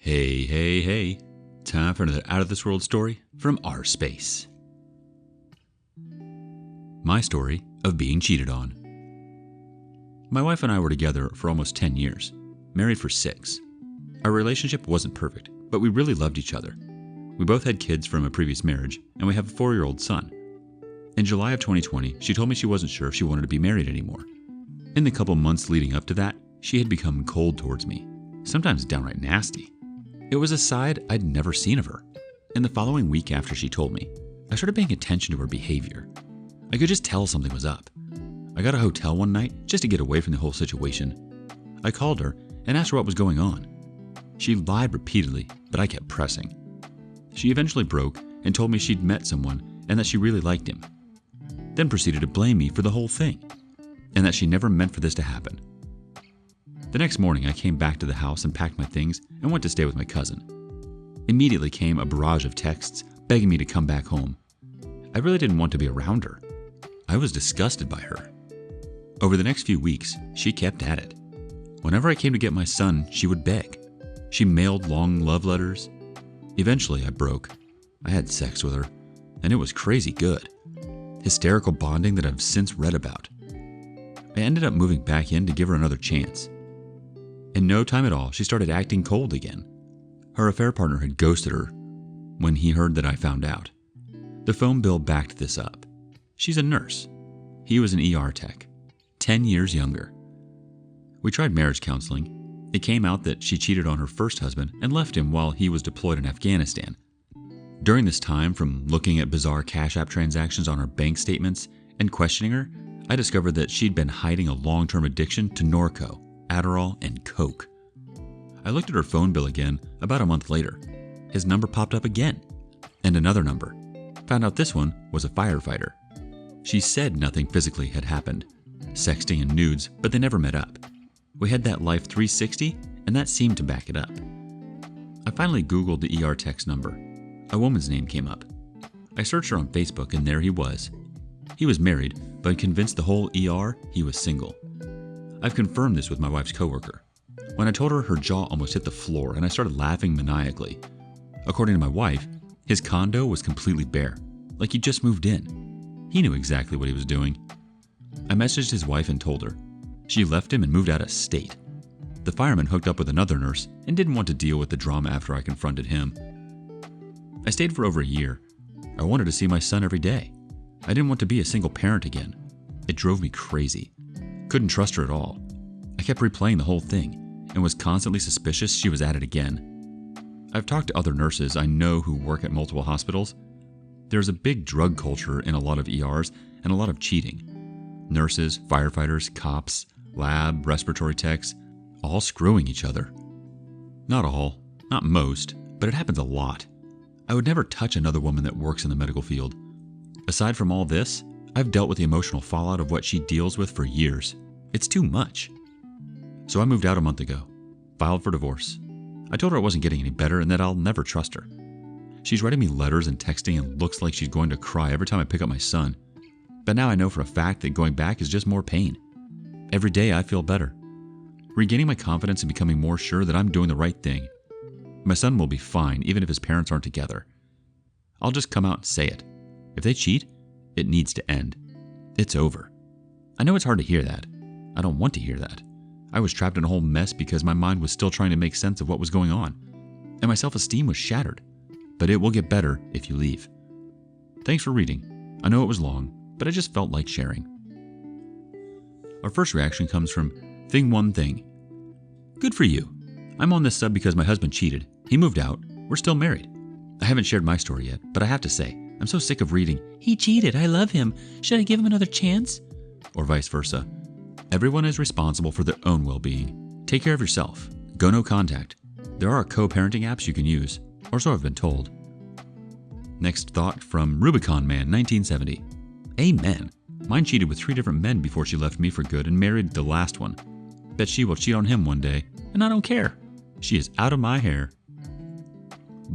Hey, hey, hey. Time for another Out of This World story from rSpace. My story of being cheated on. My wife and I were together for almost 10 years, married for 6. Our relationship wasn't perfect, but we really loved each other. We both had kids from a previous marriage, and we have a 4-year-old son. In July of 2020, she told me she wasn't sure if she wanted to be married anymore. In the couple months leading up to that, she had become cold towards me, sometimes downright nasty. It was a side I'd never seen of her. In the following week after she told me, I started paying attention to her behavior. I could just tell something was up. I got a hotel one night just to get away from the whole situation. I called her and asked her what was going on. She lied repeatedly, but I kept pressing. She eventually broke and told me she'd met someone and that she really liked him. Then proceeded to blame me for the whole thing, and that she never meant for this to happen. The next morning, I came back to the house and packed my things and went to stay with my cousin. Immediately came a barrage of texts begging me to come back home. I really didn't want to be around her. I was disgusted by her. Over the next few weeks, she kept at it. Whenever I came to get my son, she would beg. She mailed long love letters. Eventually, I broke. I had sex with her, and it was crazy good. Hysterical bonding that I've since read about. I ended up moving back in to give her another chance. In no time at all, she started acting cold again. Her affair partner had ghosted her when he heard that I found out. The phone bill backed this up. She's a nurse. He was an ER tech, 10 years younger. We tried marriage counseling. It came out that she cheated on her first husband and left him while he was deployed in Afghanistan. During this time, from looking at bizarre Cash App transactions on her bank statements and questioning her, I discovered that she'd been hiding a long-term addiction to Norco, Adderall, and Coke. I looked at her phone bill again about a month later. His number popped up again, and another number. Found out this one was a firefighter. She said nothing physically had happened, sexting and nudes, but they never met up. We had that Life 360, and that seemed to back it up. I finally Googled the ER tech's number. A woman's name came up. I searched her on Facebook, and there he was. He was married, but convinced the whole ER he was single. I've confirmed this with my wife's coworker. When I told her, her jaw almost hit the floor, and I started laughing maniacally. According to my wife, his condo was completely bare, like he just moved in. He knew exactly what he was doing. I messaged his wife and told her. She left him and moved out of state. The fireman hooked up with another nurse and didn't want to deal with the drama after I confronted him. I stayed for over a year. I wanted to see my son every day. I didn't want to be a single parent again. It drove me crazy. Couldn't trust her at all. I kept replaying the whole thing and was constantly suspicious she was at it again. I've talked to other nurses I know who work at multiple hospitals. There's a big drug culture in a lot of ERs and a lot of cheating. Nurses, firefighters, cops, lab, respiratory techs, all screwing each other. Not all, not most, but it happens a lot. I would never touch another woman that works in the medical field. Aside from all this, I've dealt with the emotional fallout of what she deals with for years. It's too much. So I moved out a month ago, filed for divorce. I told her I wasn't getting any better and that I'll never trust her. She's writing me letters and texting and looks like she's going to cry every time I pick up my son. But now I know for a fact that going back is just more pain. Every day I feel better, regaining my confidence and becoming more sure that I'm doing the right thing. My son will be fine even if his parents aren't together. I'll just come out and say it. If they cheat, it needs to end. It's over. I know it's hard to hear that. I don't want to hear that. I was trapped in a whole mess because my mind was still trying to make sense of what was going on, and my self-esteem was shattered. But it will get better if you leave. Thanks for reading. I know it was long, but I just felt like sharing. Our first reaction comes from Thing One Thing. Good for you. I'm on this sub because my husband cheated. He moved out. We're still married. I haven't shared my story yet, but I have to say, I'm so sick of reading, "He cheated, I love him. Should I give him another chance?" Or vice versa. Everyone is responsible for their own well-being. Take care of yourself. Go no contact. There are co-parenting apps you can use, or so I've been told. Next thought from Rubicon Man, 1970. Amen. Mine cheated with 3 different men before she left me for good and married the last one. Bet she will cheat on him one day, and I don't care. She is out of my hair.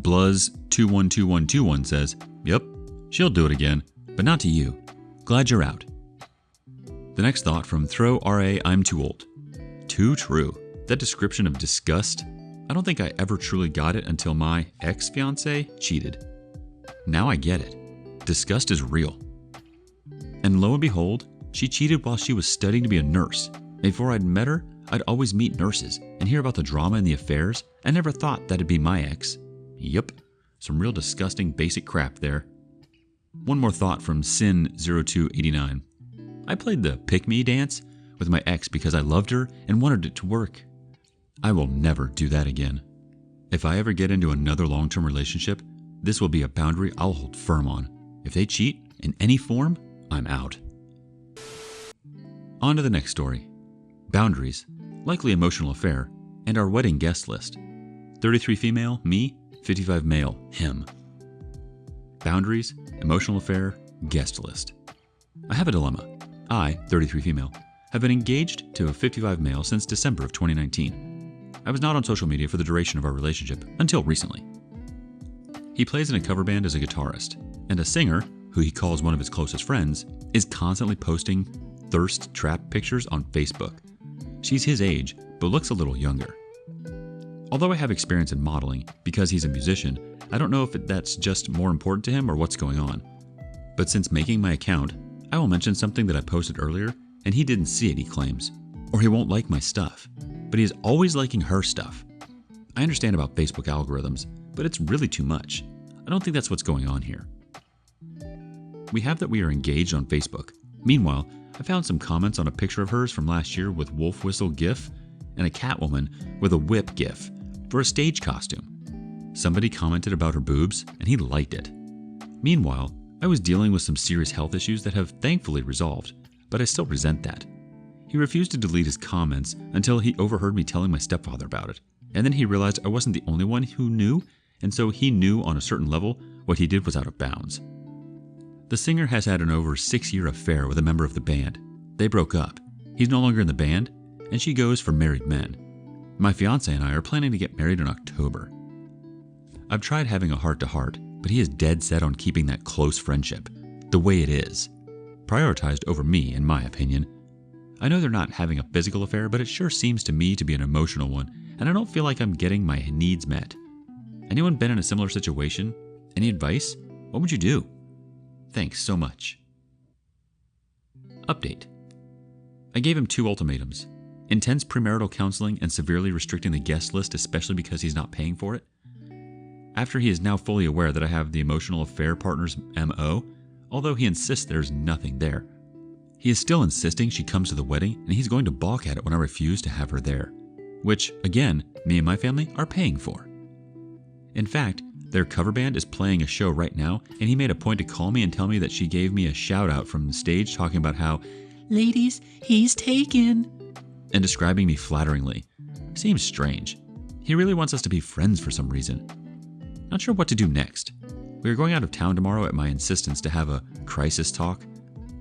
Bluzz212121 says, "Yep, she'll do it again, but not to you. Glad you're out." The next thought from Throw RA I'm Too Old. Too true. That description of disgust. I don't think I ever truly got it until my ex-fiance cheated. Now I get it. Disgust is real. And lo and behold, she cheated while she was studying to be a nurse. Before I'd met her, I'd always meet nurses and hear about the drama and the affairs. I never thought that'd be my ex. Yup, some real disgusting basic crap there. One more thought from Sin0289. I played the pick me dance with my ex because I loved her and wanted it to work. I will never do that again. If I ever get into another long-term relationship, this will be a boundary I'll hold firm on. If they cheat in any form, I'm out. On to the next story. Boundaries, likely emotional affair, and our wedding guest list. 33 female, me, 55 male, him. Boundaries, emotional affair, guest list. I have a dilemma. I, 33 female, have been engaged to a 55 male since December of 2019. I was not on social media for the duration of our relationship until recently. He plays in a cover band as a guitarist, and a singer, who he calls one of his closest friends, is constantly posting thirst trap pictures on Facebook. She's his age, but looks a little younger. Although I have experience in modeling, because he's a musician, I don't know if that's just more important to him or what's going on. But since making my account, I will mention something that I posted earlier, and he didn't see it, he claims. Or he won't like my stuff. But he is always liking her stuff. I understand about Facebook algorithms, but it's really too much. I don't think that's what's going on here. We have that we are engaged on Facebook. Meanwhile, I found some comments on a picture of hers from last year with wolf whistle gif and a Catwoman with a whip gif for a stage costume. Somebody commented about her boobs and he liked it. Meanwhile, I was dealing with some serious health issues that have thankfully resolved, but I still resent that. He refused to delete his comments until he overheard me telling my stepfather about it, and then he realized I wasn't the only one who knew, and so he knew on a certain level what he did was out of bounds. The singer has had an over 6-year affair with a member of the band. They broke up. He's no longer in the band, and she goes for married men. My fiance and I are planning to get married in October. I've tried having a heart-to-heart, but he is dead set on keeping that close friendship, the way it is. Prioritized over me, in my opinion. I know they're not having a physical affair, but it sure seems to me to be an emotional one, and I don't feel like I'm getting my needs met. Anyone been in a similar situation? Any advice? What would you do? Thanks so much. Update. I gave him 2 ultimatums. Intense premarital counseling and severely restricting the guest list, especially because he's not paying for it. After he is now fully aware that I have the emotional affair partner's MO, although he insists there's nothing there. He is still insisting she comes to the wedding, and he's going to balk at it when I refuse to have her there. Which, again, me and my family are paying for. In fact, their cover band is playing a show right now, and he made a point to call me and tell me that she gave me a shout out from the stage talking about how, "Ladies, he's taken," and describing me flatteringly. Seems strange. He really wants us to be friends for some reason. Not sure what to do next. We are going out of town tomorrow at my insistence to have a crisis talk.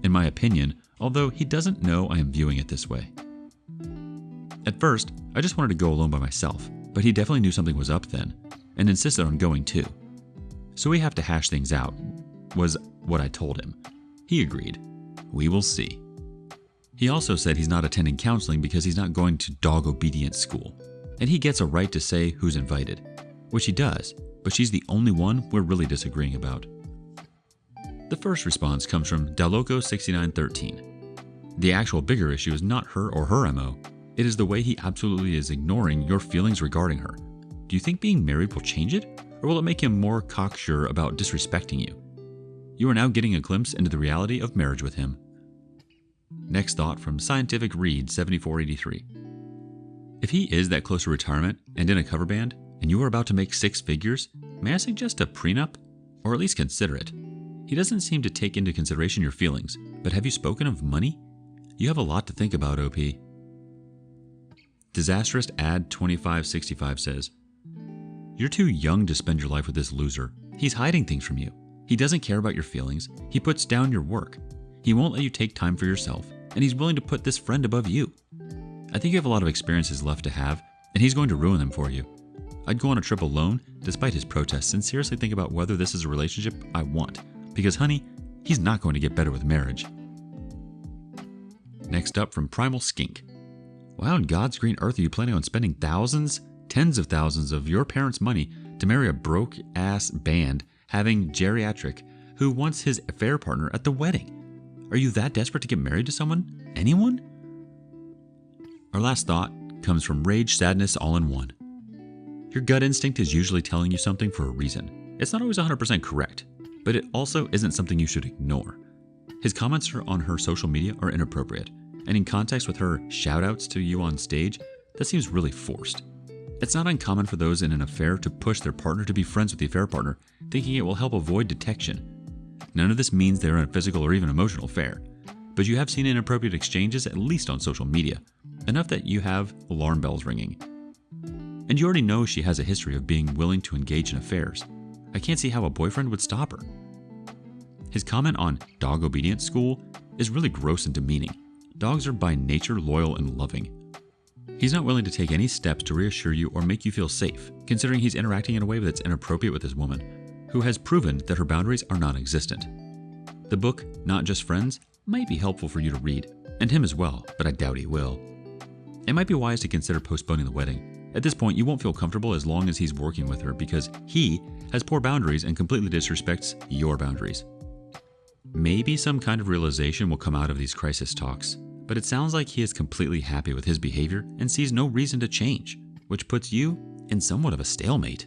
In my opinion, although he doesn't know I am viewing it this way. At first, I just wanted to go alone by myself, but he definitely knew something was up then, and insisted on going too. So we have to hash things out, was what I told him. He agreed. We will see. He also said he's not attending counseling because he's not going to dog obedience school, and he gets a right to say who's invited, which he does, but she's the only one we're really disagreeing about. The first response comes from Daloco6913. The actual bigger issue is not her or her MO. It is the way he absolutely is ignoring your feelings regarding her. Do you think being married will change it? Or will it make him more cocksure about disrespecting you? You are now getting a glimpse into the reality of marriage with him. Next thought from Scientific Read 7483. If he is that close to retirement and in a cover band, and you are about to make 6 figures, may I suggest a prenup? Or at least consider it. He doesn't seem to take into consideration your feelings, but have you spoken of money? You have a lot to think about, OP. Disastrous Ad 2565 says, "You're too young to spend your life with this loser. He's hiding things from you. He doesn't care about your feelings. He puts down your work. He won't let you take time for yourself, and he's willing to put this friend above you. I think you have a lot of experiences left to have, and he's going to ruin them for you. I'd go on a trip alone, despite his protests, and seriously think about whether this is a relationship I want. Because, honey, he's not going to get better with marriage." Next up from Primal Skink. Why on God's green earth are you planning on spending thousands, tens of thousands of your parents' money to marry a broke-ass band having geriatric who wants his affair partner at the wedding? Are you that desperate to get married to someone? Anyone? Our last thought comes from rage, sadness, all in one. Your gut instinct is usually telling you something for a reason. It's not always 100% correct, but it also isn't something you should ignore. His comments on her social media are inappropriate, and in context with her shout-outs to you on stage, that seems really forced. It's not uncommon for those in an affair to push their partner to be friends with the affair partner, thinking it will help avoid detection. None of this means they're in a physical or even emotional affair, but you have seen inappropriate exchanges at least on social media, enough that you have alarm bells ringing. And you already know she has a history of being willing to engage in affairs. I can't see how a boyfriend would stop her. His comment on dog obedience school is really gross and demeaning. Dogs are by nature loyal and loving. He's not willing to take any steps to reassure you or make you feel safe, considering he's interacting in a way that's inappropriate with his woman, who has proven that her boundaries are non-existent. The book, Not Just Friends, might be helpful for you to read, and him as well, but I doubt he will. It might be wise to consider postponing the wedding. At this point, you won't feel comfortable as long as he's working with her because he has poor boundaries and completely disrespects your boundaries. Maybe some kind of realization will come out of these crisis talks, but it sounds like he is completely happy with his behavior and sees no reason to change, which puts you in somewhat of a stalemate.